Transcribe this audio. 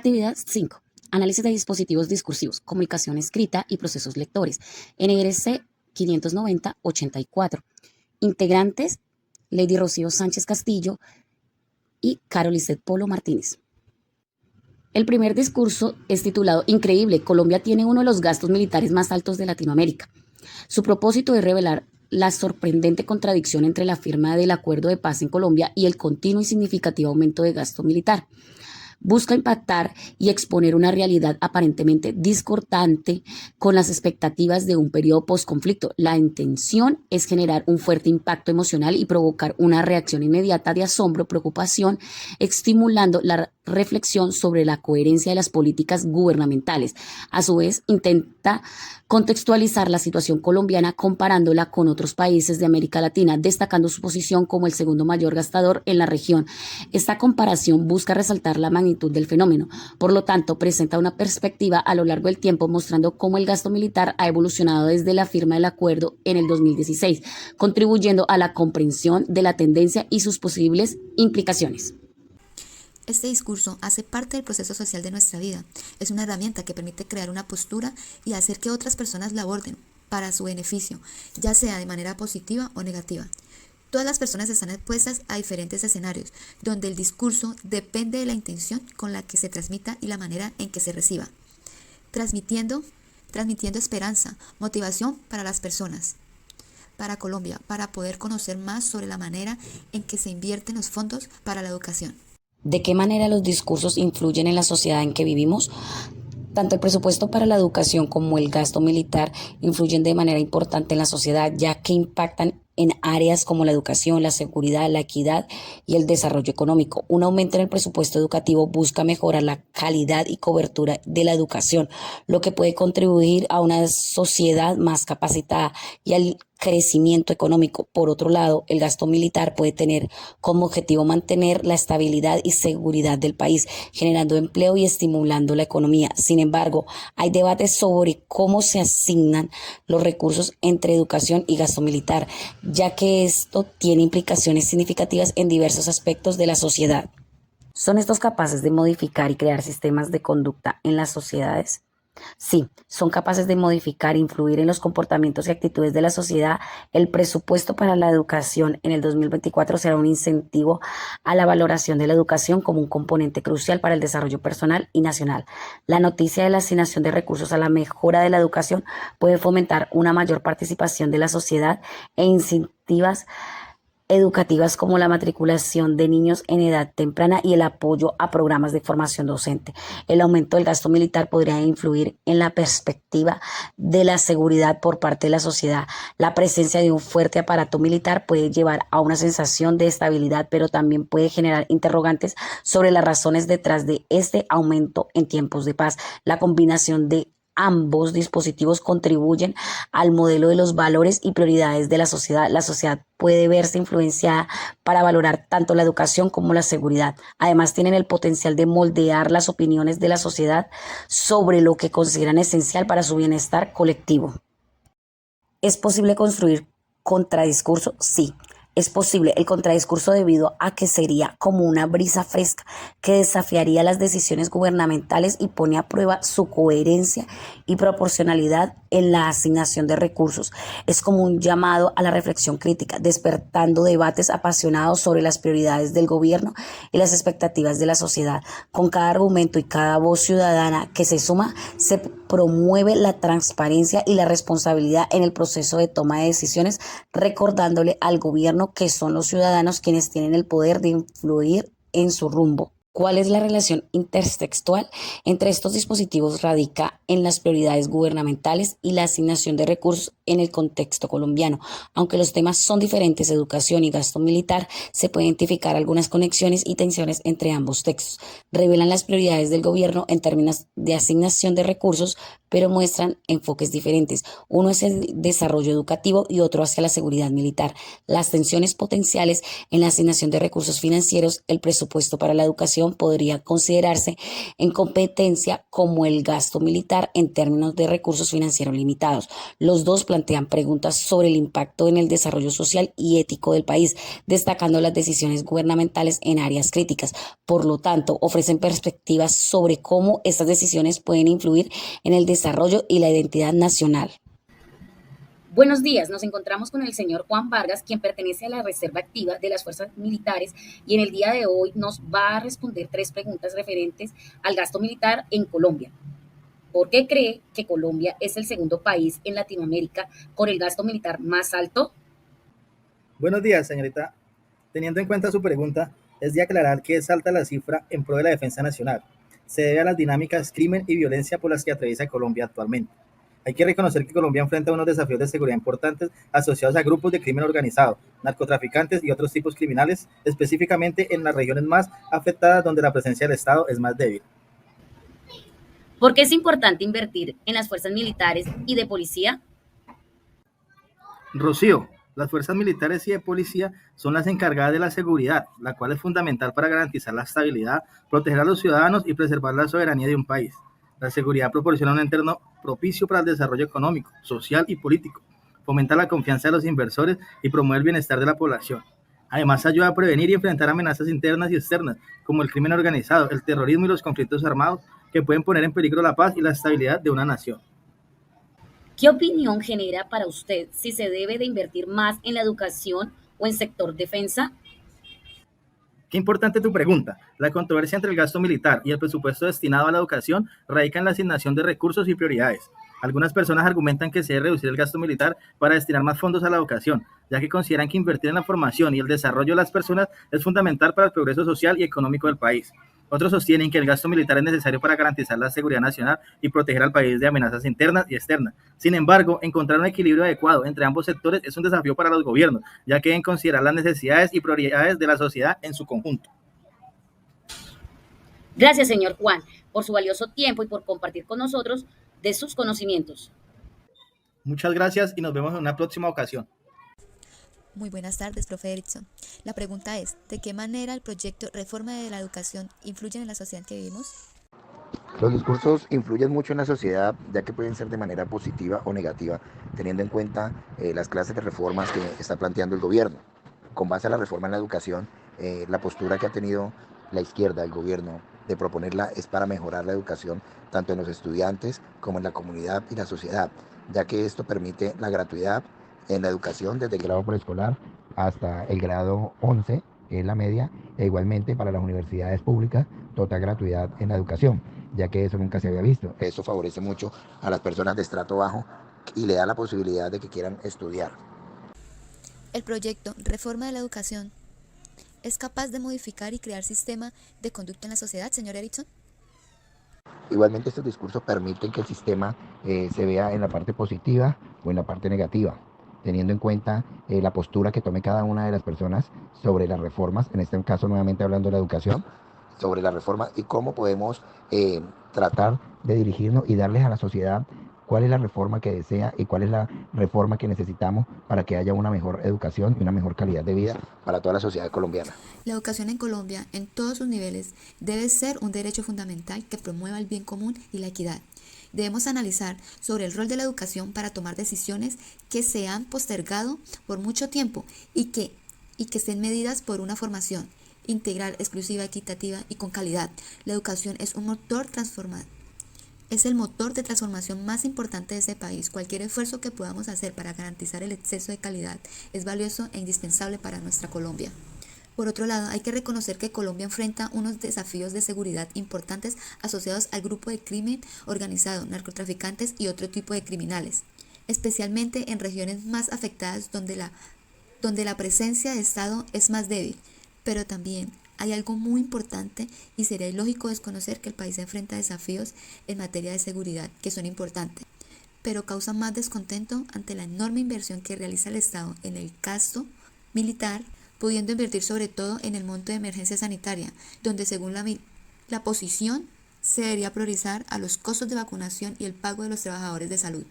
Actividad 5. Análisis de dispositivos discursivos, comunicación escrita y procesos lectores. NRC 590-84. Integrantes: Lady Rocío Sánchez Castillo y Carolisette Polo Martínez. El primer discurso es titulado Increíble, Colombia tiene uno de los gastos militares más altos de Latinoamérica. Su propósito es revelar la sorprendente contradicción entre la firma del Acuerdo de Paz en Colombia y el continuo y significativo aumento de gasto militar. Busca impactar y exponer una realidad aparentemente discordante con las expectativas de un periodo postconflicto. La intención es generar un fuerte impacto emocional y provocar una reacción inmediata de asombro, preocupación, estimulando la reflexión sobre la coherencia de las políticas gubernamentales. A su vez, intenta contextualizar la situación colombiana comparándola con otros países de América Latina, destacando su posición como el segundo mayor gastador en la región. Esta comparación busca resaltar la magnitud del fenómeno. Por lo tanto, presenta una perspectiva a lo largo del tiempo, mostrando cómo el gasto militar ha evolucionado desde la firma del acuerdo en el 2016, contribuyendo a la comprensión de la tendencia y sus posibles implicaciones. Este discurso hace parte del proceso social de nuestra vida. Es una herramienta que permite crear una postura y hacer que otras personas la aborden para su beneficio, ya sea de manera positiva o negativa. Todas las personas están expuestas a diferentes escenarios, donde el discurso depende de la intención con la que se transmita y la manera en que se reciba, transmitiendo esperanza, motivación para las personas, para Colombia, para poder conocer más sobre la manera en que se invierten los fondos para la educación. ¿De qué manera los discursos influyen en la sociedad en que vivimos? Tanto el presupuesto para la educación como el gasto militar influyen de manera importante en la sociedad, ya que impactan en áreas como la educación, la seguridad, la equidad y el desarrollo económico. Un aumento en el presupuesto educativo busca mejorar la calidad y cobertura de la educación, lo que puede contribuir a una sociedad más capacitada y al crecimiento económico. Por otro lado, el gasto militar puede tener como objetivo mantener la estabilidad y seguridad del país, generando empleo y estimulando la economía. Sin embargo, hay debates sobre cómo se asignan los recursos entre educación y gasto militar, ya que esto tiene implicaciones significativas en diversos aspectos de la sociedad. ¿Son estos capaces de modificar y crear sistemas de conducta en las sociedades? Sí, son capaces de modificar e influir en los comportamientos y actitudes de la sociedad. El presupuesto para la educación en el 2024 será un incentivo a la valoración de la educación como un componente crucial para el desarrollo personal y nacional. La noticia de la asignación de recursos a la mejora de la educación puede fomentar una mayor participación de la sociedad e incentivas educativas como la matriculación de niños en edad temprana y el apoyo a programas de formación docente. El aumento del gasto militar podría influir en la perspectiva de la seguridad por parte de la sociedad. La presencia de un fuerte aparato militar puede llevar a una sensación de estabilidad, pero también puede generar interrogantes sobre las razones detrás de este aumento en tiempos de paz. La combinación de ambos dispositivos contribuyen al modelo de los valores y prioridades de la sociedad. La sociedad puede verse influenciada para valorar tanto la educación como la seguridad. Además, tienen el potencial de moldear las opiniones de la sociedad sobre lo que consideran esencial para su bienestar colectivo. ¿Es posible construir contradiscurso? Sí. Es posible el contradiscurso debido a que sería como una brisa fresca que desafiaría las decisiones gubernamentales y pone a prueba su coherencia y proporcionalidad en la asignación de recursos. Es como un llamado a la reflexión crítica, despertando debates apasionados sobre las prioridades del gobierno y las expectativas de la sociedad. Con cada argumento y cada voz ciudadana que se suma, se promueve la transparencia y la responsabilidad en el proceso de toma de decisiones, recordándole al gobierno que son los ciudadanos quienes tienen el poder de influir en su rumbo. ¿Cuál es la relación intertextual entre estos dispositivos? Radica en las prioridades gubernamentales y la asignación de recursos en el contexto colombiano. Aunque los temas son diferentes, educación y gasto militar, se pueden identificar algunas conexiones y tensiones entre ambos textos. Revelan las prioridades del gobierno en términos de asignación de recursos, pero muestran enfoques diferentes. Uno es el desarrollo educativo y otro hacia la seguridad militar. Las tensiones potenciales en la asignación de recursos financieros, el presupuesto para la educación educación podría considerarse en competencia como el gasto militar en términos de recursos financieros limitados. Los dos plantean preguntas sobre el impacto en el desarrollo social y ético del país, destacando las decisiones gubernamentales en áreas críticas. Por lo tanto, ofrecen perspectivas sobre cómo estas decisiones pueden influir en el desarrollo y la identidad nacional. Buenos días, nos encontramos con el señor Juan Vargas, quien pertenece a la Reserva Activa de las Fuerzas Militares y en el día de hoy nos va a responder 3 preguntas referentes al gasto militar en Colombia. ¿Por qué cree que Colombia es el segundo país en Latinoamérica con el gasto militar más alto? Buenos días, señorita. Teniendo en cuenta su pregunta, es de aclarar que es alta la cifra en pro de la defensa nacional. Se debe a las dinámicas crimen y violencia por las que atraviesa Colombia actualmente. Hay que reconocer que Colombia enfrenta unos desafíos de seguridad importantes asociados a grupos de crimen organizado, narcotraficantes y otros tipos criminales, específicamente en las regiones más afectadas donde la presencia del Estado es más débil. ¿Por qué es importante invertir en las fuerzas militares y de policía? Rocío, las fuerzas militares y de policía son las encargadas de la seguridad, la cual es fundamental para garantizar la estabilidad, proteger a los ciudadanos y preservar la soberanía de un país. La seguridad proporciona un entorno propicio para el desarrollo económico, social y político, fomenta la confianza de los inversores y promueve el bienestar de la población. Además, ayuda a prevenir y enfrentar amenazas internas y externas, como el crimen organizado, el terrorismo y los conflictos armados, que pueden poner en peligro la paz y la estabilidad de una nación. ¿Qué opinión genera para usted si se debe de invertir más en la educación o en sector defensa? Qué importante tu pregunta. La controversia entre el gasto militar y el presupuesto destinado a la educación radica en la asignación de recursos y prioridades. Algunas personas argumentan que se debe reducir el gasto militar para destinar más fondos a la educación, ya que consideran que invertir en la formación y el desarrollo de las personas es fundamental para el progreso social y económico del país. Otros sostienen que el gasto militar es necesario para garantizar la seguridad nacional y proteger al país de amenazas internas y externas. Sin embargo, encontrar un equilibrio adecuado entre ambos sectores es un desafío para los gobiernos, ya que deben considerar las necesidades y prioridades de la sociedad en su conjunto. Gracias, señor Juan, por su valioso tiempo y por compartir con nosotros de sus conocimientos. Muchas gracias y nos vemos en una próxima ocasión. Muy buenas tardes, profe Erickson. La pregunta es, ¿de qué manera el proyecto Reforma de la Educación influye en la sociedad en que vivimos? Los discursos influyen mucho en la sociedad, ya que pueden ser de manera positiva o negativa, teniendo en cuenta las clases de reformas que está planteando el gobierno. Con base a la reforma en la educación, la postura que ha tenido la izquierda, el gobierno, de proponerla es para mejorar la educación tanto en los estudiantes como en la comunidad y la sociedad, ya que esto permite la gratuidad en la educación desde el grado preescolar hasta el grado 11, que es la media, e igualmente para las universidades públicas, total gratuidad en la educación, ya que eso nunca se había visto. Eso favorece mucho a las personas de estrato bajo y le da la posibilidad de que quieran estudiar. El proyecto Reforma de la Educación es capaz de modificar y crear sistema de conducta en la sociedad, señor Erickson. Igualmente estos discursos permiten que el sistema se vea en la parte positiva o en la parte negativa, teniendo en cuenta la postura que tome cada una de las personas sobre las reformas, en este caso nuevamente hablando de la educación, sobre la reforma y cómo podemos tratar de dirigirnos y darles a la sociedad cuál es la reforma que desea y cuál es la reforma que necesitamos para que haya una mejor educación y una mejor calidad de vida para toda la sociedad colombiana. La educación en Colombia, en todos sus niveles, debe ser un derecho fundamental que promueva el bien común y la equidad. Debemos analizar sobre el rol de la educación para tomar decisiones que se han postergado por mucho tiempo y que estén medidas por una formación integral, exclusiva, equitativa y con calidad. La educación es un motor transformador. Es el motor de transformación más importante de este país. Cualquier esfuerzo que podamos hacer para garantizar el exceso de calidad es valioso e indispensable para nuestra Colombia. Por otro lado, hay que reconocer que Colombia enfrenta unos desafíos de seguridad importantes asociados al grupo de crimen organizado, narcotraficantes y otro tipo de criminales, especialmente en regiones más afectadas donde la presencia de Estado es más débil, pero también hay algo muy importante y sería ilógico desconocer que el país enfrenta desafíos en materia de seguridad que son importantes, pero causan más descontento ante la enorme inversión que realiza el Estado en el gasto militar, pudiendo invertir sobre todo en el monto de emergencia sanitaria, donde según la posición se debería priorizar a los costos de vacunación y el pago de los trabajadores de salud.